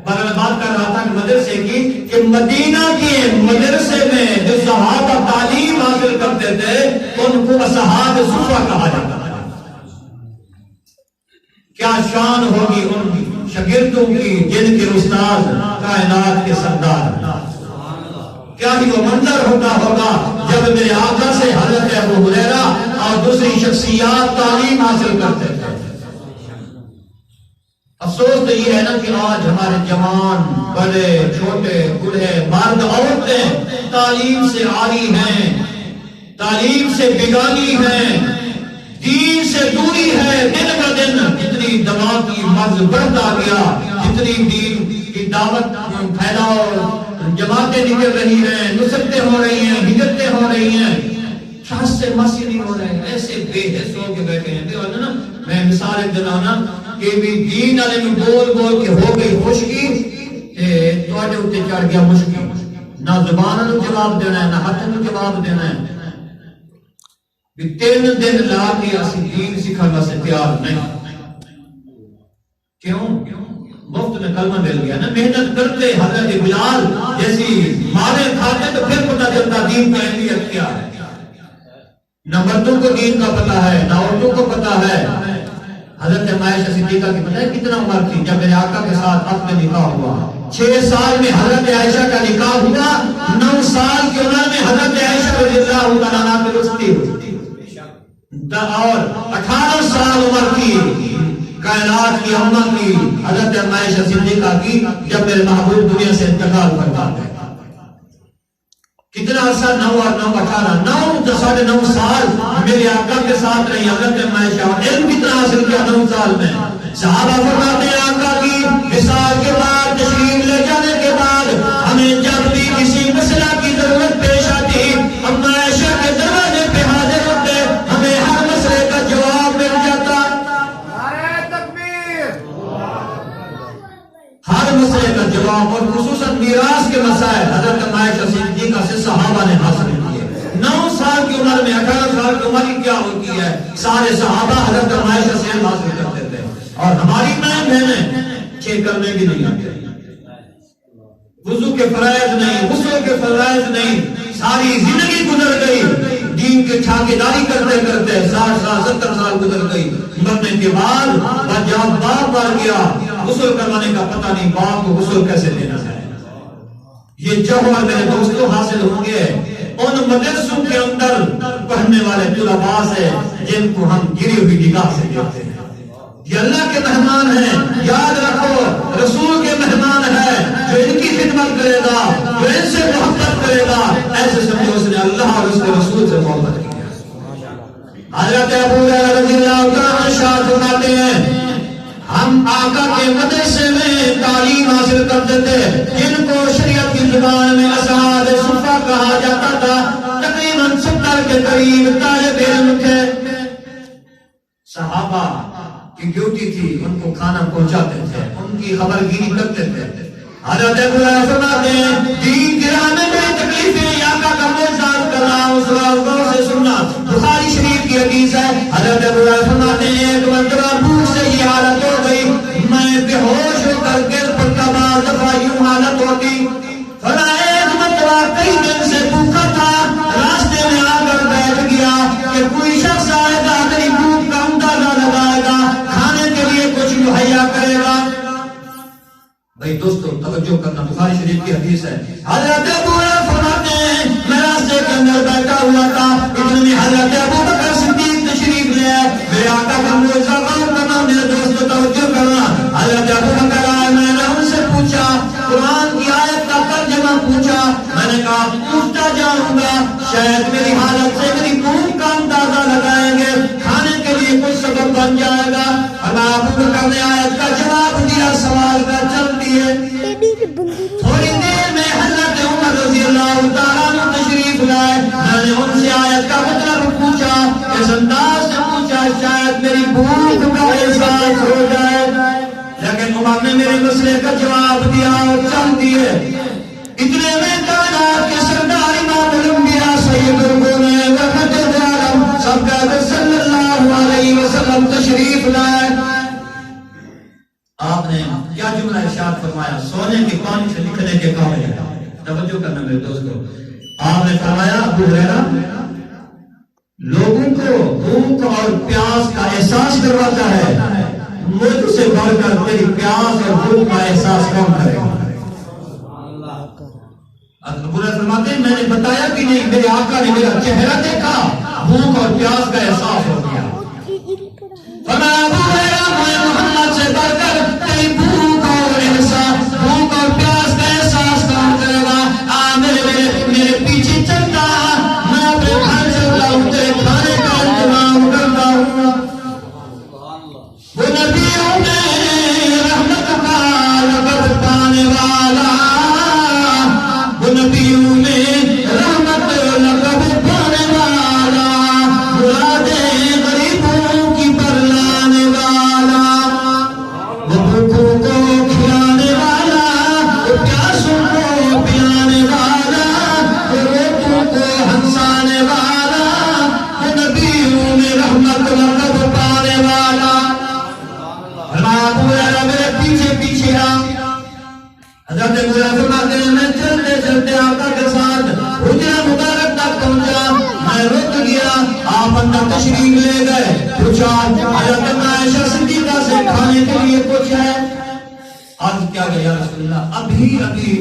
S1: پر میں بات کر رہا تھا کہ مدرسے کی کہ مدینہ کے مدرسے میں جو صحابہ تعلیم حاصل کرتے تھے ان کو اصحاب صفہ کہا جاتا تھا کیا شان ہوگی ان شاگردوں کی جن کے استاد کائنات کے سردار کیا ہی وہ منظر ہوگا جب میرے آقا سے حضرت ابو ہریرہ اور دوسری شخصیات تعلیم حاصل کرتے تھے افسوس تو یہ ہے نا کہ آج ہمارے جوان بڑے چھوٹے بوڑھے مرد عورتیں تعلیم سے عاری ہیں تعلیم سے بگانی ہیں دین سے دوری ہے دن کا دن جتنی دماغ کی مرض بڑھتا گیا جتنی دین کی دعوت پھیلاؤ جماعتیں نکل رہی ہیں نصرتیں ہو رہی ہیں ہجرتیں ہو رہی ہیں شاہ سے مسی نہیں ہو رہے ہیں ایسے بے حس ہو کے بیٹھے ہیں نا میں مثال ایک دلانا کہ بھی دین والے میں بول بول کے ہو گئی خشکی تواڈے اوتے چڑھ گیا مشکی نہ زبان نو جواب دینا ہے نہ ہاتھ نو جواب دینا ہے بھی 3 دن لا کے اسی دین سکھانے واسطے تیار نہیں کیوں مفت میں کلمہ مل گیا نا محنت کرتے حضرت بلال جیسی مارے کھاتے تو پھر پتہ چلتا دین کا اہمیت کیا ہے نہ مردوں کو دین کا پتہ ہے نہ عورتوں کو پتہ ہے حضرت عائشہ صدیقہ کی پتہ ہے کتنا عمر تھی جب میرے آقا کے ساتھ عقد نکاح ہوا 6 سال میں حضرت عائشہ کا نکاح ہوا 9 سال کی عمر میں حضرت عائشہ رضی اللہ تعالیٰ عنہا کی رخصتی ہوئی اور 18 سال عمر کی کائنات کی امہ کی حضرت عائشہ صدیقہ کی جب میرے محبوب دنیا سے انتقال فرما گئے کتنا عرصہ 9 اور 9 18 9 ساڑھے 9 سال میرے آقا کے ساتھ رہی حضرت عائشہ. علم کتنا حاصل کیا 9 سال میں. صحابہ فرماتے ہیں آقا کی وصال کے بعد تشریف لے جانے کے بعد ہمیں جب بھی کسی مسئلہ کی ضرورت پیش آتی ہم عائشہ کے دروازے پہ حاضر ہوتے, ہمیں ہر مسئلے کا جواب مل جاتا. ہر مسئلے کا جواب, اور خصوصاً میراث کے مسائل حضرت عائشہ صدیقہ سے صحابہ نے حاصل کیے. 9 سال کی عمر میں 18 سال کی عمر کیا ہوتی ہے, سارے صحابہ حضرت عائشہ سے حاصل کرتے تھے. اور ہماری بہنیں 6 کرنے بھی نہیں آتے, وضو کے فرائض نہیں, غسل کے فرائض نہیں, ساری زندگی گزر گئی دین کے ٹھاکیداری کرتے کرتے 60 سال 70 سال گزر گئی. مرنے کے بعد جب باپ مر گیا غسل کروانے کا پتہ نہیں, باپ کو غسل کیسے دینا ہے. یہ جوہر میرے دوستوں حاصل ہوں گے ان مدرسوں کے اندر پڑھنے والے طلباء سے جن کو ہم گری ہوئی نگاہ سے دیکھتے ہیں. یہ اللہ کے مہمان ہیں, یاد رکھو رسول کے مہمان ہیں. جو ان کی خدمت کرے گا, جو ان سے محبت کرے گا, ایسے سمجھو اس نے اللہ اور اس کے رسول سے محبت کی. حضرت ابو ہریرہ رضی اللہ تعالیٰ ارشاد فرماتے ہیں ہم آقا کے مدرسے میں تعلیم حاصل کرتے تھے جن کو شریعت کی زبان میں اصحاب صفہ کہا جاتا تھا. تقریباً 70 کے قریب طالب علم تھے. صحابہ کی ڈیوٹی تھی ان کو کھانا پہنچاتے تھے, ان کی خبر گیری کرتے تھے. حضرت ابو ہریرہ فرماتے ہیں دین کی راہ میں بڑی تکلیفیں آقا کا معجزہ کرنا, اس غور سے سننا. بخاری شریف کی حدیث ہے, حضرت ابو ہریرہ فرماتے ہیں ایک مرتبہ بھوک سے یہ حالت ہو گئی, میں بے ہوش ہو کر گر پڑتا, بعض دفعہ یوں حالت ہوتی. فرمایا ایک مرتبہ کئی دن سے بھوکا تھا, راستے میں آ کر بیٹھ گیا کہ کوئی شخص آئے گا میری بھوک کا اندازہ لگائے گا, کھانے کے لیے کچھ مہیا کرے گا. بھائی دوستو توجہ کرنا, بخاری شریف کی حدیث ہے. حضرت ابو ہریرہ فرماتے ہیں میں راستے کے اندر بیٹھا ہوا تھا, اتنے میں حضرت ابو بکر صدیق تشریف لے آئے. میرے آقا کا معجزہ غور کرنا میرے دوستو, توجہ کرنا. حضرت ابو بکر آئے, میں نے ان سے پوچھا قرآن کی آیت کا ترجمہ پوچھا. میں نے کہا پوچھتا جاؤں گا, شاید میری حالت سے میری بھوک کا اندازہ لگائیں گے, کھانے کے لیے کچھ سبب بن جائے گا. اللہ ابو بکر نے آیت کا جواب دیا, سوال کا چل دیے. تھوڑی دیر میں حضرت عمر رضی اللہ تعالیٰ عنہ تشریف لائے. میں نے ان سے آیت کا مطلب پوچھا, اس انداز سے پوچھا شاید میری بھوک کا احساس ہو جائے, لیکن عمر نے میرے مسئلے کا جواب دیا اور چل دیے. اتنے میں کائنات کے سردار امام الانبیاء سید القرون رحمت العالم سرکار صلی اللہ علیہ وسلم تشریف لائے. آپ نے کیا جملہ ارشاد فرمایا, سونے کے پانی سے لکھنے کے قابل ہے. توجہ کرنا میرے دوستو, آپ نے فرمایا ابو ہریرہ لوگوں کو بھوک اور پیاس کا احساس کرواتا ہے, مجھ سے بڑھ کر تیری پیاس اور بھوک کا احساس کون کرے گا. ابو ہریرہ فرماتے ہیں میں نے بتایا بھی نہیں, میرے آقا نے میرا چہرہ دیکھا, بھوک اور پیاس کا احساس ہو گیا. فرمایا ابو ہریرہ میں محمد سے بڑھ کر تیری بھوک اور احساس, بھوک اور پیاس کا احساس کون کرے گا. میرے پیچھے چلتا, میں اپنے گھر چلتا ہوں, تیرے کھانے کا انتظام کرتا ہوں. وہ نبیوں میں رحمت کا لقب پانے والا, وہ نبیوں میں رحمت لقب پانے والا, مرادیں غریبوں کی برلانے والا, وہ بھوکوں کو کھلانے والا, وہ پیاسوں کو پلانے والا, وہ روتوں کو ہنسانے والا, وہ نبیوں میں رحمت لقب پانے والا. ابو ہریرہ میرے پیچھے پیچھے آ. حضرت ابو ہریرہ فرماتے ہیں میں چلتے چلتے آقا کے ساتھ حجرہ مبارک تک پہنچا, میں رک گیا, آپ اندر تشریف لے گئے. پوچھا حضرت عائشہ صدیقہ سے کھانے کے لیے کچھ ہے. عرض کیا گیا یا رسول اللہ ابھی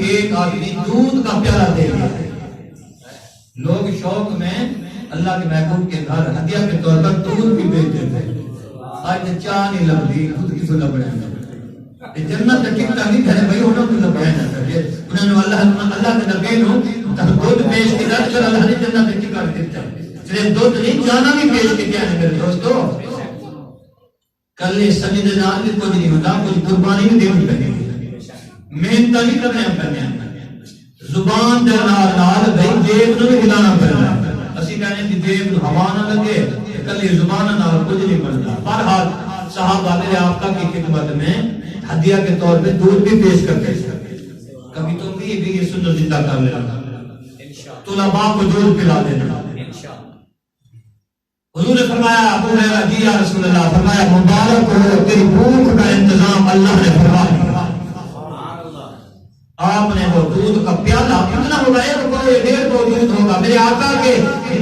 S1: ایک آدمی دودھ کا پیالہ دے گیا. لوگ شوق میں اللہ کے محبوب کے گھر ہدیہ کے طور پر دودھ بھی بیچتے تھے. آج چاہ نہیں لگ دی, خود کی سنا پڑے گا. جنت ٹکتا نہیں تھا بھائی, انہوں نے بڑھنا انہوں نے اللہ کے نبی نو دودھ پیش کیا تو اللہ نے جنت میں کر دیتا صرف دودھ نہیں جانا بھی پیش کیا ہے میرے دوستو کل سنی دے نال بھی کچھ نہیں ہوتا کچھ قربانی بھی دینی پڑے محنت بھی کرنے پڑنے زبان دے نال بھائی جیب نو بھی ہلانا پڑنا اسی کہنے کہ جیب نو ہوا نہ لگے کل زبان نال کچھ نہیں بنتا بہرحال صحابہ نے آپ کی خدمت میں ہدیہ کے طور پہ دودھ بھی پیش کرتے کبھی تم بھی یہ سنت زندہ کر لینا طلباء کو دودھ پلا دینا حضور نے فرمایا ابو ہریرہ جی یا رسول اللہ فرمایا مبارک ہو تیری بھوک کا انتظام اللہ نے فرما دیا آپ نے وہ دودھ کا پیالہ کتنا ہوگا 1.5 دودھ ہوگا میرے آقا کے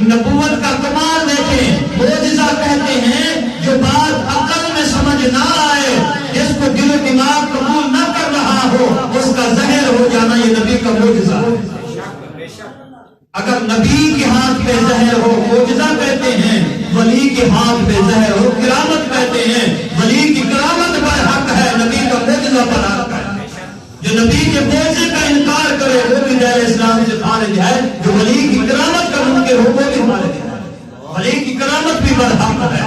S1: نبوت کا کمال دیکھیں معجزہ کہتے ہیں جو بات عقل میں سمجھ نہ آئے جس کو دل و دماغ قبول نہ کر رہا ہو اس کا زہر ہو جانا یہ نبی کا معجزہ ہے اگر نبی کے ہاتھ پہ زہر ہو معجزہ کہتے ہیں ولی کے ہاتھ پہ زہر ہو کرامت کہتے ہیں ولی کی کرامت پر حق ہے نبی کا معجزہ پر حق ہے جو نبی کے معجزے کا انکار کرے وہ بھی دائرہ اسلام سے خارج ہے جو ولی کی کرامت کا منکر ہو وہ بھی خارج ہے ولی کی کرامت بھی برحق ہے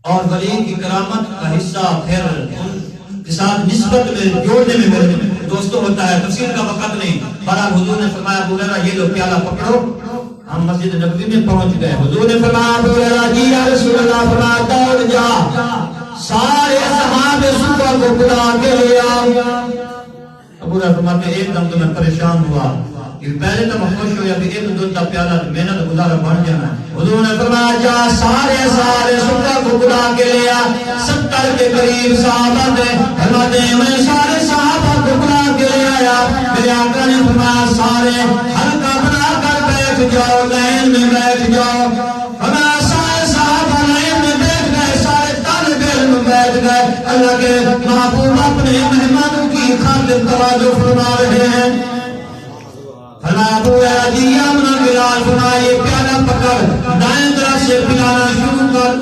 S1: اور ولی کی کرامت کا حصہ پھر ان کے ساتھ نسبت میں جوڑنے میں میرے دوستوں ہوتا ہے تفسیر کا وقت نہیں بہرحال حضور نے فرمایا ابو ہریرہ یہ لو پیالہ پکڑو ہم مسجد نبوی میں پہنچ گئے حضور نے فرمایا ابو ہریرہ جی یا رسول اللہ فرمایا دوڑ جا سارے صحابہ صبح کو بلا کے لے آؤ ابو ہریرہ فرماتے ایک دم تو میں پریشان ہوا پہلے تو میں خوش ہوا کہ ایک دودھ کا پیالہ محنت گزارا بن جانا حضور نے فرمایا جا سارے صبح کو بلا کے لے آ 70 کے قریب صحابہ تھے فرماتے ہیں میں سارے صحابہ کو بلا کے لے آیا میرے آقا نے فرمایا سارے حلقہ بنا کر بیٹھ جاؤ لائن میں بیٹھ جاؤ فرمایا سارے صحابہ لائن میں بیٹھ گئے سارے طالب علم بیٹھ گئے اللہ کے محبوب اپنے مہمانوں کی خاطر توجہ فرما رہے ہیں فرمایا ابو ہریرہ جی امنا بلال فرمایا یہ پیالہ پکڑ دائیں طرف سے پلانا شروع کر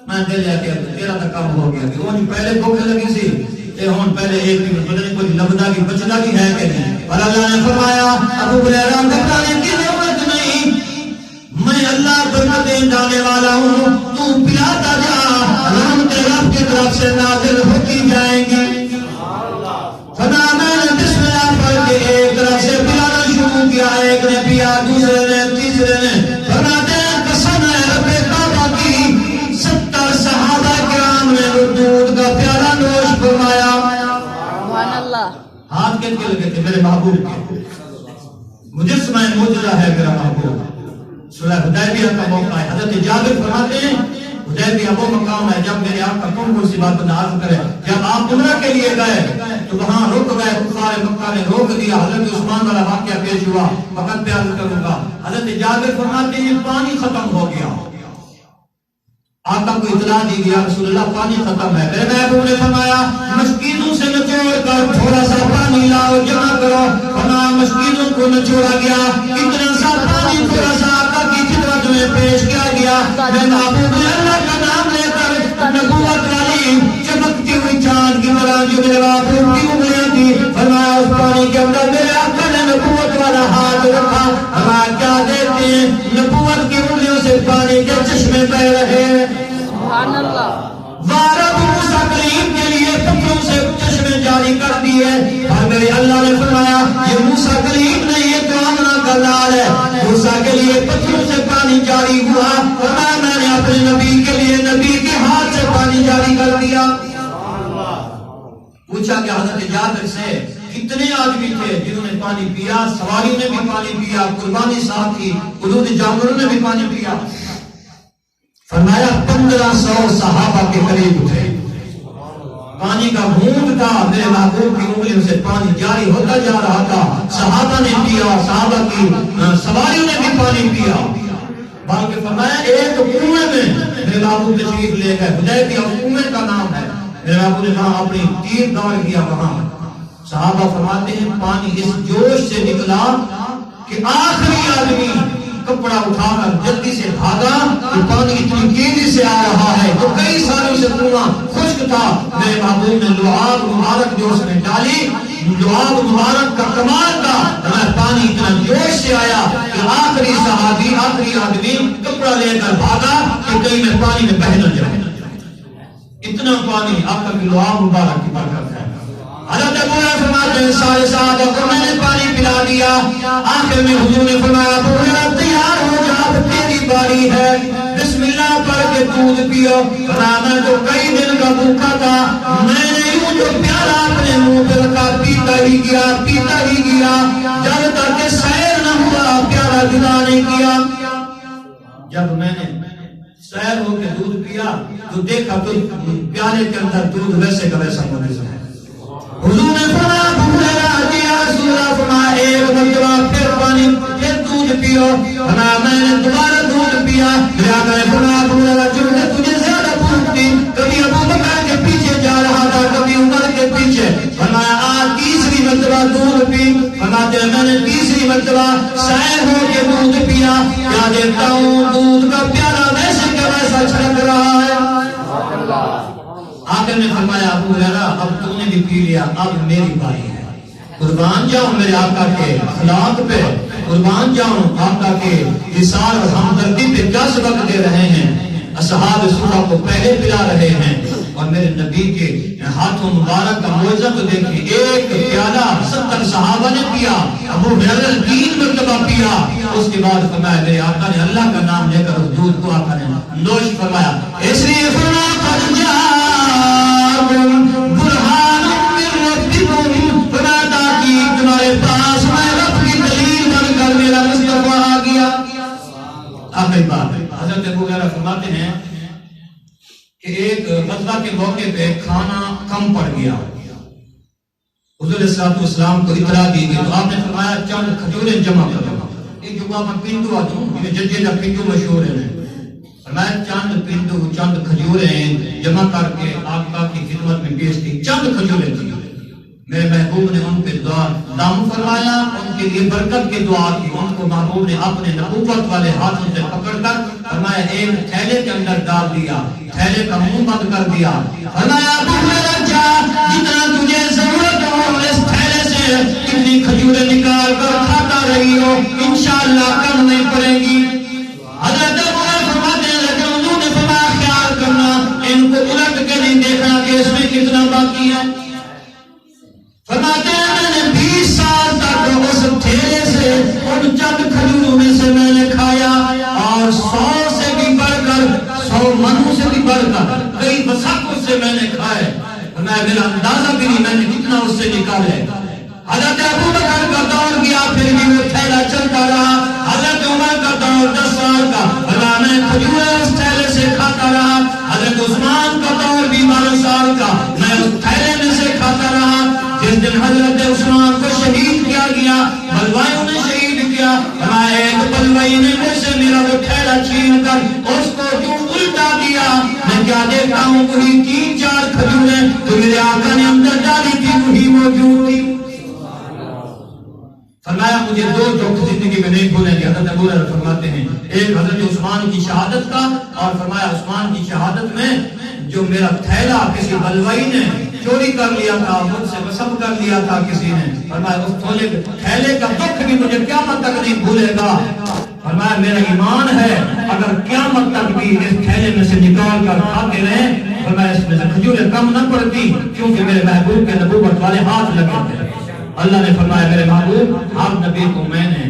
S1: میں دل لیا کہ تیرا تو کام ہو گیا کہ وہ پہلے بھوک لگی سی تے ہون پہلے ایک بھی پتہ نہیں کوئی لبدا کی بچدا کی ہے کہ نہیں اور اللہ نے فرمایا ابو ہریرہ گھبرانے کی ضرورت نہیں میں اللہ برکتیں ڈالنے والا ہوں تو پلاتا جا رحمت رب کی طرف سے نازل ہوتی جائیں گی فرمایا میں نے بسم اللہ پڑھ کے ایک طرف سے پلانا شروع کیا ایک نے پیا دوسرے نے تیسرے نے فرماتے ہیں قسم ہے رب کعبہ کی 70 صحابہ کرام نے وہ دودھ کا پیالہ نوش فرمایا سبحان اللہ ہاتھ کے لگے تھے میرے محبوب کے مجسمہ معجزہ ہے میرا محبوب صلح حدیبیہ کا موقع ہے حضرت جابر فرماتے ہیں حدیبیہ وہ مقام ہے جب میرے آقا کون سی بات عرض کرے جب آپ عمرہ کے لیے گئے تو وہاں رک گئے کفار مکہ نے روک دیا حضرت عثمان والا واقعہ پیش ہوا وقت پہ عرض کروں گا حضرت جابر فرماتے ہیں پانی ختم ہو گیا آقا کو اطلاع دی گیا رسول اللہ پانی ختم ہے میرے محبوب نے فرمایا مسکینوں سے نچوڑ کر تھوڑا سا پانی لاؤ جمع کرو فرمایا مسکینوں کو نچوڑا گیا اتنا سا پانی تھوڑا سا آقا کی خدمت میں پیش کیا گیا میرے محبوب نے اللہ کا نام لے کر نبوت والی چمکتی ہوئی چاند کی طرح جو میرے محبوب کی انگلیاں تھی فرمایا اس پانی کے اندر میرے آقا نے نبوت والا ہاتھ رکھا فرمایا کیا دیکھتے ہیں نبوت کی انگلیوں سے پانی کے چشمے بہ رہے ہیں سبحان اللہ وارب موسیٰ کلیم کے لیے پتھروں سے چشمے جاری کر دیے اور میرے اللہ نے فرمایا یہ موسیٰ کلیم نہیں یہ تو آمنہ کا لال ہے موسیٰ کے لیے پتھروں سے پانی جاری ہوا اور میں نے اپنے نبی کے لیے نبی کے ہاتھ سے پانی جاری کر دیا پوچھا کہ حضرت جابر سے کتنے آدمی تھے جنہوں نے پانی پیا سواریوں نے بھی پانی پیا قربانی صاحب کی حدود جانوروں نے بھی پانی پیا فرمایا 1500 صحابہ کے قریب تھے پانی کا بھونٹ تھا میرے محبوب کی انگلیوں سے پانی جاری ہوتا جا رہا تھا صحابہ نے پیا صحابہ کی سواریوں نے بھی پانی پیا بلکہ فرمایا ایک کنویں میں میرے محبوب تشریف لے گئے حدیبیہ کنویں کا نام ہے میرے محبوب نے وہاں اپنی تیر دوڑ کیا وہاں صحابہ فرماتے ہیں پانی اس جوش سے نکلا کہ آخری آدمی کپڑا اٹھا کر جلدی سے بھاگا کہ پانی اتنی تیزی سے آ رہا ہے تو کئی سالوں سے کنواں خشک تھا میرے محبوب نے لعاب مبارک جو اس میں ڈالی لعاب مبارک کا کمال تھا، پانی اتنا جوش سے آیا کہ آخری صحابی آخری آدمی کپڑا لے کر بھاگا کہ کہیں میں پانی میں بہ نہ جاؤں، اتنا پانی آقا کی لعاب مبارک کی برکت ہے۔ حضرت ابو ہریرہ فرماتے ہیں سارے صحابہ کو میں نے پانی پلا دیا، آخر میں حضور نے فرمایا ابو ہریرہ تیار ہو جا، اب تیری باری ہے، بسم اللہ پڑھ کے دودھ پیو۔ میں تو کئی دن کا بھوکا تھا، میں نے یوں جو پیالہ اپنے منہ پہ رکھا پیتا ہی گیا جب تک کہ سیر نہ ہوا، پیالہ جدا نہیں کیا۔ جب میں نے سیر ہو کے دودھ پیا تو دیکھا تو پیالے کے اندر دودھ ویسے کا ویسا موجود ہے۔ حضور نے فرمایا ابو ہریرہ جی یا رسول اللہ، فرمایا ایک مرتبہ پھر پانی پھر دودھ پیو۔ فرمایا میں نے دوبارہ دودھ پیا، میرے آقا نے فرمایا ابو ہریرہ جو نے تجھے زیادہ بھوک تھی، کبھی ابو بکر کے پیچھے جا رہا تھا کبھی عمر کے پیچھے، فرمایا آج تیسری مرتبہ دودھ پی۔ فرماتے ہیں میں نے تیسری مرتبہ سیر ہو کے دودھ پیا، کیا دیکھتا ہوں دودھ کا پیالہ ویسے کا ویسا چھلک رہا ہے۔ آقا نے فرمایا ابو ہریرہ اب تو نے بھی پی لیا، اب میری باری ہے، قربان جاؤں میرے آقا کے اخلاق پہ، قربان جاؤں آقا کے احسان اور ہمدردی پہ کیا سبق دے رہے ہیں، اصحاب صفا کو پہلے پلا رہے ہیں، اور میرے نبی کے ہاتھوں مبارک کا معجزہ تو دیکھیں، ایک پیالہ 70 صحابہ نے پیا، ابو ہریرہ 3 مرتبہ پیا، اس کے بعد فرمایا میرے آقا نے اللہ کا نام لے کر اس دودھ کو آقا نے نوش فرمایا۔ اس لیے فرمایا قد جاءکم برہان من ربکم، فرمایا تاکہ تمہارے پاس میں رب کی دلیل بن کر میرا مصطفیٰ آ گیا۔ آخری بات حضرت ابو ہریرہ فرماتے ہیں کہ ایک غزوہ کے موقع پہ کھانا کم پڑ گیا، حضور صلی اللہ علیہ وسلم کو اطلاع دی گئی تو آپ نے فرمایا چند کھجوریں جمع کرو، ایک جو آپ پنڈو آدھوں یہ ججے کا پنڈو مشہور ہے، فرمایا چند کھجوریں جمع کر کے آقا کی خدمت میں پیش دی، چند کھجوریں تھی، میرے محبوب نے ان پہ دعا دم فرمایا، ان کے لیے برکت کی دعا کی، ان کو محبوب نے اپنے نبوت والے ہاتھوں سے پکڑ کر فرمایا ایک تھیلے کے اندر ڈال دیا، تھیلے کا منہ بند کر دیا، فرمایا ابو ہریرہ جا جتنا تجھے ضرورت ہو اس تھیلے سے کتنی کھجوریں نکال کر کھاتا رہی ہو، انشاءاللہ کم نہیں پڑے گی۔ حضرت ابو ہریرہ فرماتے ہیں لیکن انہوں نے فرمایا خیال کرنا، ان کو الٹ کے نہیں دیکھنا کہ اس میں کتنا باقی ہے۔ فرماتے ہیں میں نے 20 سال تک اس تھیلے سے ان چند کھجوروں میں سے میں نے کھایا، اور 100 سے بھی بڑھ کر 100 منوں سے بھی بڑھ کر کئی وساخوں سے میں نے کھائے، میرا اندازہ بھی نہیں میں نے کتنا اس سے نکالے۔ حضرت ابو بکر کا دور گیا پھر بھی وہ تھیلا چلتا رہا، حضرت عمر کا دور 10 سال کا، میں کھجوریں اس تھیلے سے کھاتا رہا، حضرت عثمان کا دور بھی 12 سال کا، میں اس تھیلے میں سے کھاتا رہا۔ جس دن حضرت عثمان کو شہید کیا گیا، بلوائیوں نے شہید کیا، ایک بلوائی نے مجھ سے میرا وہ تھیلا چھین کر اس کو کیوں الٹا دیا، میں کیا دیکھتا ہوں وہی 3-4 کھجوریں تو میرے آقا نے اندر ڈالی تھی وہی موجود تھی۔ فرمایا مجھے 2 دکھ زندگی میں نہیں بھولیں گے، حضرت ابو ہریرہ فرماتے ہیں ایک حضرت عثمان کی شہادت کا، اور فرمایا عثمان کی شہادت میں جو میرا تھیلا کسی بلوائی نے چوری کر لیا تھا، مجھ سے غصب کر لیا تھا کسی نے، فرمایا اس تھیلے کا دکھ بھی مجھے قیامت تک نہیں بھولے گا۔ فرمایا میرا ایمان ہے اگر قیامت تک بھی اس تھیلے میں سے نکال کر کھاتے رہیں، فرمایا اس میں سے کھجوریں کم نہ پڑتی، کیونکہ میرے محبوب کے نبوت والے ہاتھ لگے تھے۔ اللہ نے فرمایا میرے محبوب آپ نبی کو میں نے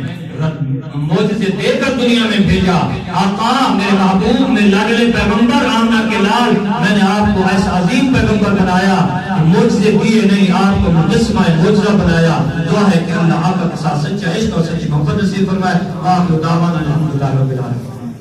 S1: معجزے دے کر دنیا میں بھیجا، آقا میرے محبوب میں لاڈلے پیغمبر آمنہ کے لال، میں نے آپ کو ایسا عظیم پیغمبر بنایا، معجزے دیے نہیں آپ کو مجسمہ معجزہ بنایا۔ دعا ہے کہ اللہ آقا کے ساتھ سچا عشق اور سچی محبت نصیب فرمائے۔ آخر دعوانا الحمدللہ رب العالمین۔